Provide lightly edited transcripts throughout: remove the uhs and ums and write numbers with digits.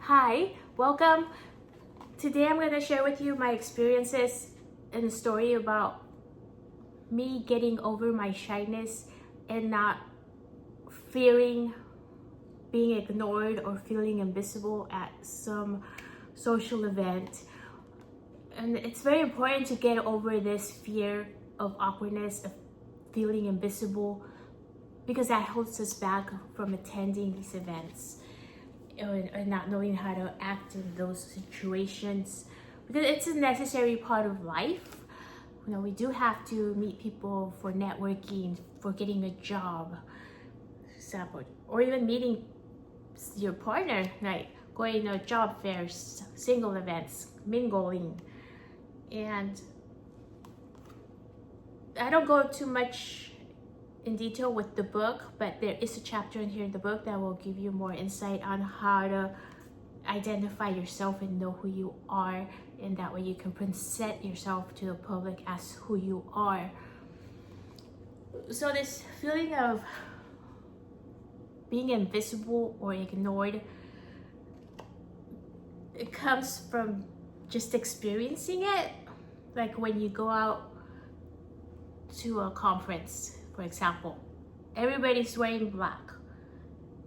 Hi, welcome. Today I'm going to share with you my experiences and a story about me getting over my shyness and not fearing being ignored or feeling invisible at some social event. And it's very important to get over this fear of awkwardness, of feeling invisible, because that holds us back from attending these events and not knowing how to act in those situations, because it's a necessary part of life. We do have to meet people for networking, for getting a job, for example, or even meeting your partner, like going to job fairs, single events, mingling. And I don't go too much in detail with the book, but there is a chapter in here in the book that will give you more insight on how to identify yourself and know who you are, and that way you can present yourself to the public as who you are. So this feeling of being invisible or ignored, it comes from just experiencing it. Like when you go out to a conference, for example, everybody's wearing black,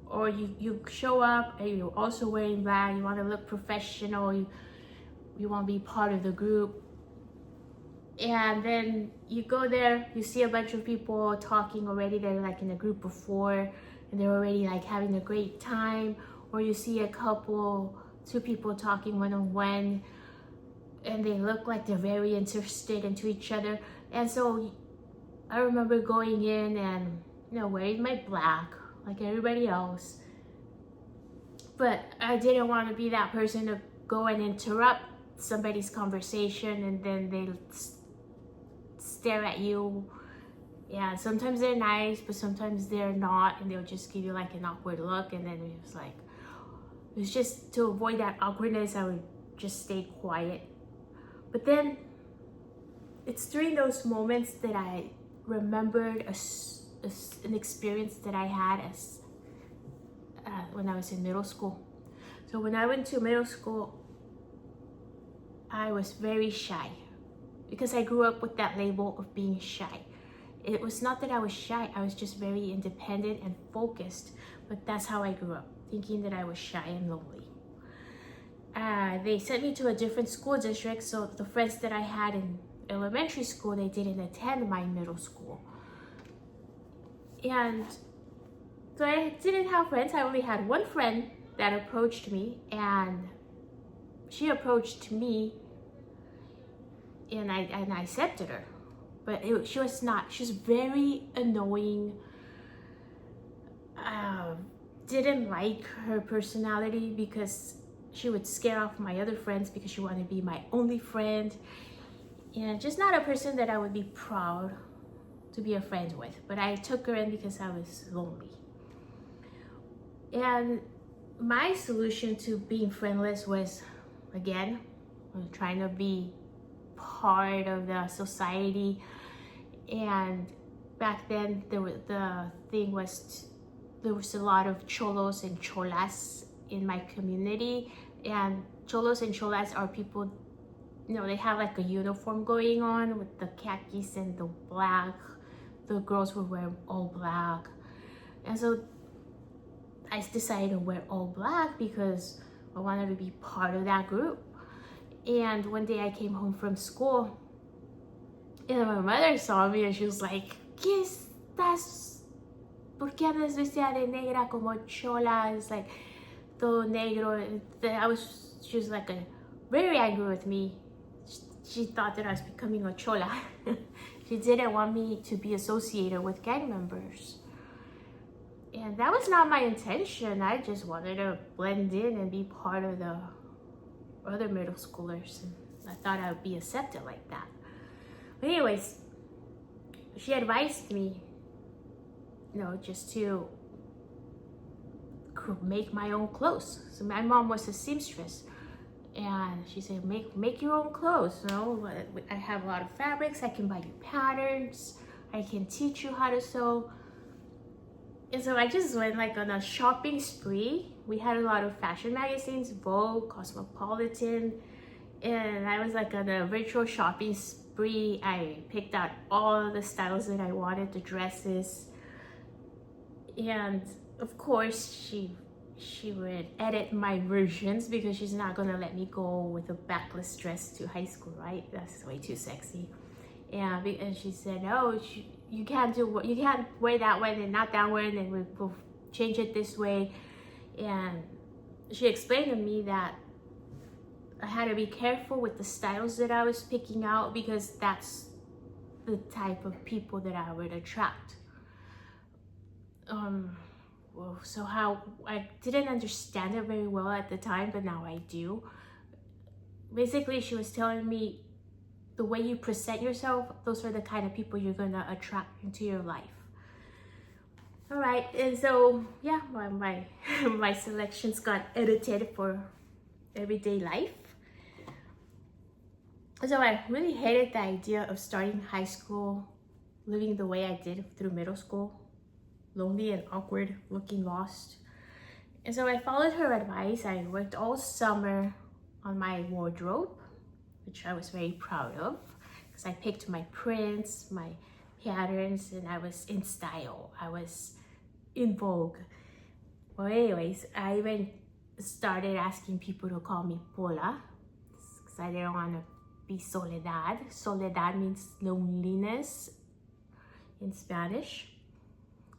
or you show up and you're also wearing black. You want to look professional, you want to be part of the group, and then you go there, you see a bunch of people talking already. They're like in a group of 4 and they're already like having a great time. Or you see two people talking one-on-one, and they look like they're very interested into each other. And so I remember going in and wearing my black like everybody else, but I didn't want to be that person to go and interrupt somebody's conversation and then they stare at you. Yeah, sometimes they're nice, but sometimes they're not, and they'll just give you like an awkward look. And then it was just to avoid that awkwardness, I would just stay quiet. But then it's during those moments that I remembered an experience that I had when I was in middle school. So when I went to middle school, I was very shy because I grew up with that label of being shy. It was not that I was shy, I was just very independent and focused, but that's how I grew up, thinking that I was shy and lonely. They sent me to a different school district, so the friends that I had in elementary school, they didn't attend my middle school. And so I didn't have friends. I only had one friend that approached me, and she approached me, and I accepted her. But she was very annoying. Didn't like her personality because she would scare off my other friends because she wanted to be my only friend. And just not a person that I would be proud to be a friend with. But I took her in because I was lonely. And my solution to being friendless was, again, trying to be part of the society. And back then, there was a lot of cholos and cholas in my community. And cholos and cholas are people, they have like a uniform going on with the khakis and the black. The girls would wear all black. And so I decided to wear all black because I wanted to be part of that group. And one day I came home from school, and my mother saw me and she was like, ¿Qué estás? ¿Por qué andas vestida de negra como chola? It's like todo negro. And she was like very angry with me. She thought that I was becoming a chola. She didn't want me to be associated with gang members. And that was not my intention. I just wanted to blend in and be part of the other middle schoolers. And I thought I would be accepted like that. But anyways, she advised me, just to make my own clothes. So my mom was a seamstress. And she said, make your own clothes. I have a lot of fabrics. I can buy you patterns. I can teach you how to sew. And so I just went like on a shopping spree we had a lot of fashion magazines, Vogue, Cosmopolitan, and I was like on a virtual shopping spree. I picked out all the styles that I wanted, the dresses, and of course she would edit my versions because she's not gonna let me go with a backless dress to high school, right? That's way too sexy. And she said, "Oh, you can't you can't wear that one and not that one, and we'll change it this way." And she explained to me that I had to be careful with the styles that I was picking out because that's the type of people that I would attract. Well, so how I didn't understand it very well at the time, but now I do. Basically, she was telling me the way you present yourself, those are the kind of people you're gonna attract into your life. All right, and so yeah, my my selections got edited for everyday life. So I really hated the idea of starting high school, living the way I did through middle school, lonely and awkward, looking lost. And so I followed her advice. I worked all summer on my wardrobe, which I was very proud of because I picked my prints, my patterns, and I was in style. I was in vogue. Well, anyways, I even started asking people to call me Pola because I didn't want to be Soledad. Soledad means loneliness in Spanish.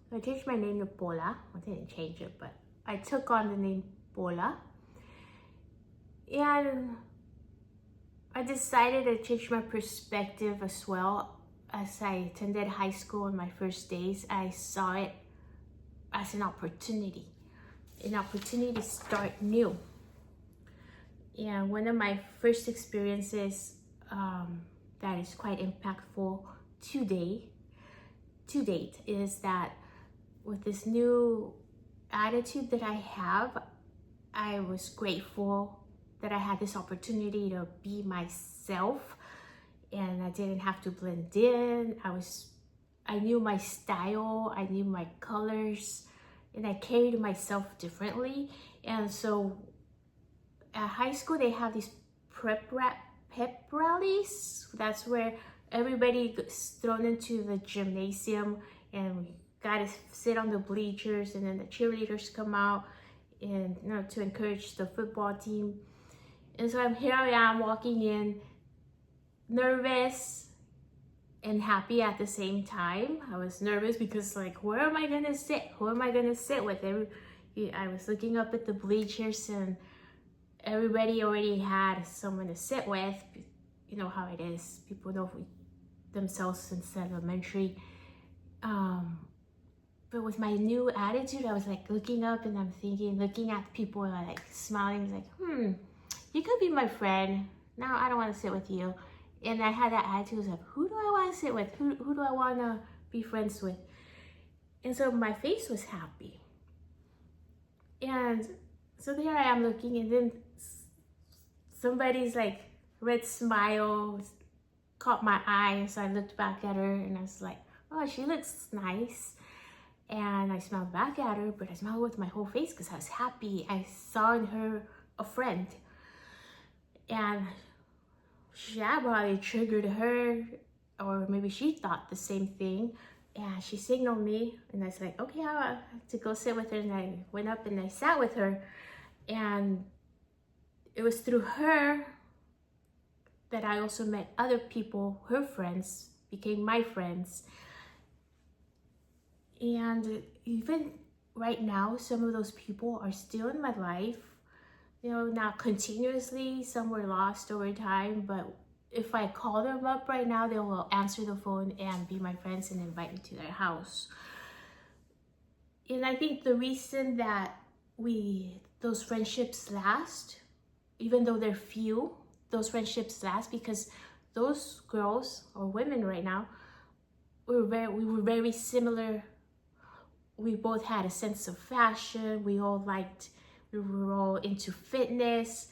So I changed my name to Pola. I didn't change it, but I took on the name Pola. And I decided to change my perspective as well. As I attended high school in my first days, I saw it as an opportunity to start new. And one of my first experiences that is quite impactful to date is that with this new attitude that I have, I was grateful that I had this opportunity to be myself and I didn't have to blend in. I knew my style, I knew my colors, and I carried myself differently. And so at high school, they have these pep rallies. That's where everybody gets thrown into the gymnasium and we gotta sit on the bleachers, and then the cheerleaders come out and to encourage the football team. And so here I am walking in, nervous and happy at the same time. I was nervous because like, where am I gonna sit? Who am I gonna sit with? I was looking up at the bleachers and everybody already had someone to sit with. You know how it is. People know themselves since elementary. But with my new attitude, I was like looking up and I'm thinking, looking at people and I'm like smiling, like, you could be my friend. No, I don't want to sit with you. And I had that attitude of, who do I want to sit with? Who do I want to be friends with? And so my face was happy. And so there I am looking, and then somebody's like red smile caught my eye. So I looked back at her and I was like, oh, she looks nice. And I smiled back at her, but I smiled with my whole face because I was happy. I saw in her a friend. And that probably triggered her, or maybe she thought the same thing. And she signaled me, and I was like, okay, I have to go sit with her. And I went up and I sat with her. And it was through her that I also met other people, her friends, became my friends. And even right now, some of those people are still in my life. You know, not continuously, some were lost over time, but if I call them up right now, they will answer the phone and be my friends and invite me to their house. And I think the reason that those friendships last, even though they're few, those friendships last because those girls or women right now, we were very similar. We both had a sense of fashion. We were all into fitness.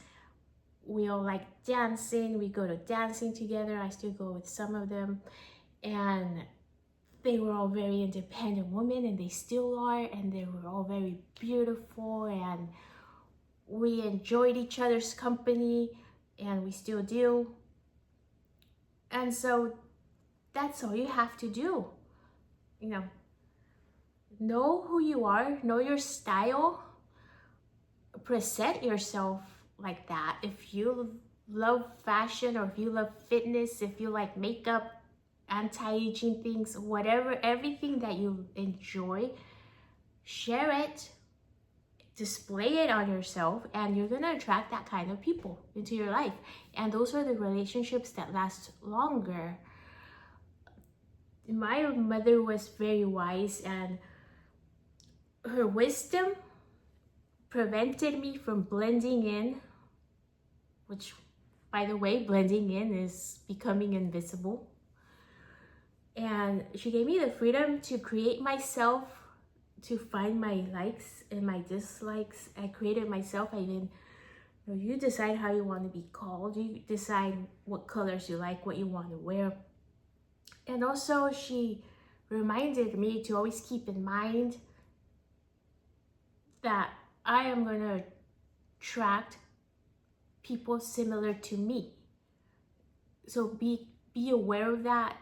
We all like dancing. We go to dancing together. I still go with some of them. And they were all very independent women, and they still are, and they were all very beautiful, and we enjoyed each other's company, and we still do. And so that's all you have to do. Know who you are, know your style, present yourself like that. If you love fashion, or if you love fitness, if you like makeup, anti-aging things, whatever, everything that you enjoy, share it, display it on yourself, and you're gonna attract that kind of people into your life. And those are the relationships that last longer. My mother was very wise, and her wisdom prevented me from blending in, which, by the way, blending in is becoming invisible. And she gave me the freedom to create myself, to find my likes and my dislikes. I created myself. You decide how you want to be called. You decide what colors you like, what you want to wear. And also, she reminded me to always keep in mind that I am going to attract people similar to me. So be aware of that,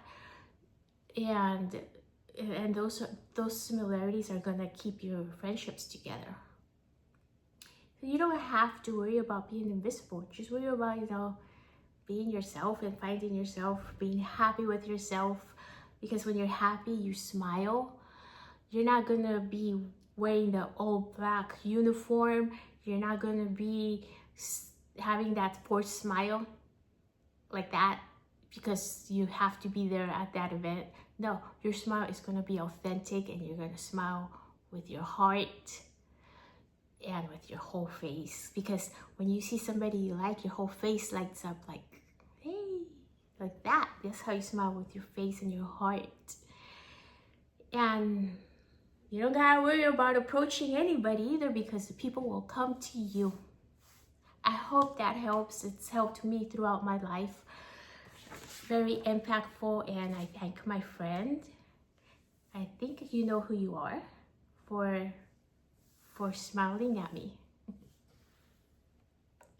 and those similarities are going to keep your friendships together. So you don't have to worry about being invisible. Just worry about, being yourself and finding yourself, being happy with yourself. Because when you're happy, you smile. You're not going to be wearing the all black uniform. You're not going to be having that forced smile like that because you have to be there at that event. No, your smile is going to be authentic, and you're going to smile with your heart and with your whole face. Because when you see somebody you like, your whole face lights up like, hey, like that. That's how you smile, with your face and your heart. And you don't gotta worry about approaching anybody either, because the people will come to you. I hope that helps. It's helped me throughout my life. Very impactful, and I thank my friend. I think you know who you are for smiling at me.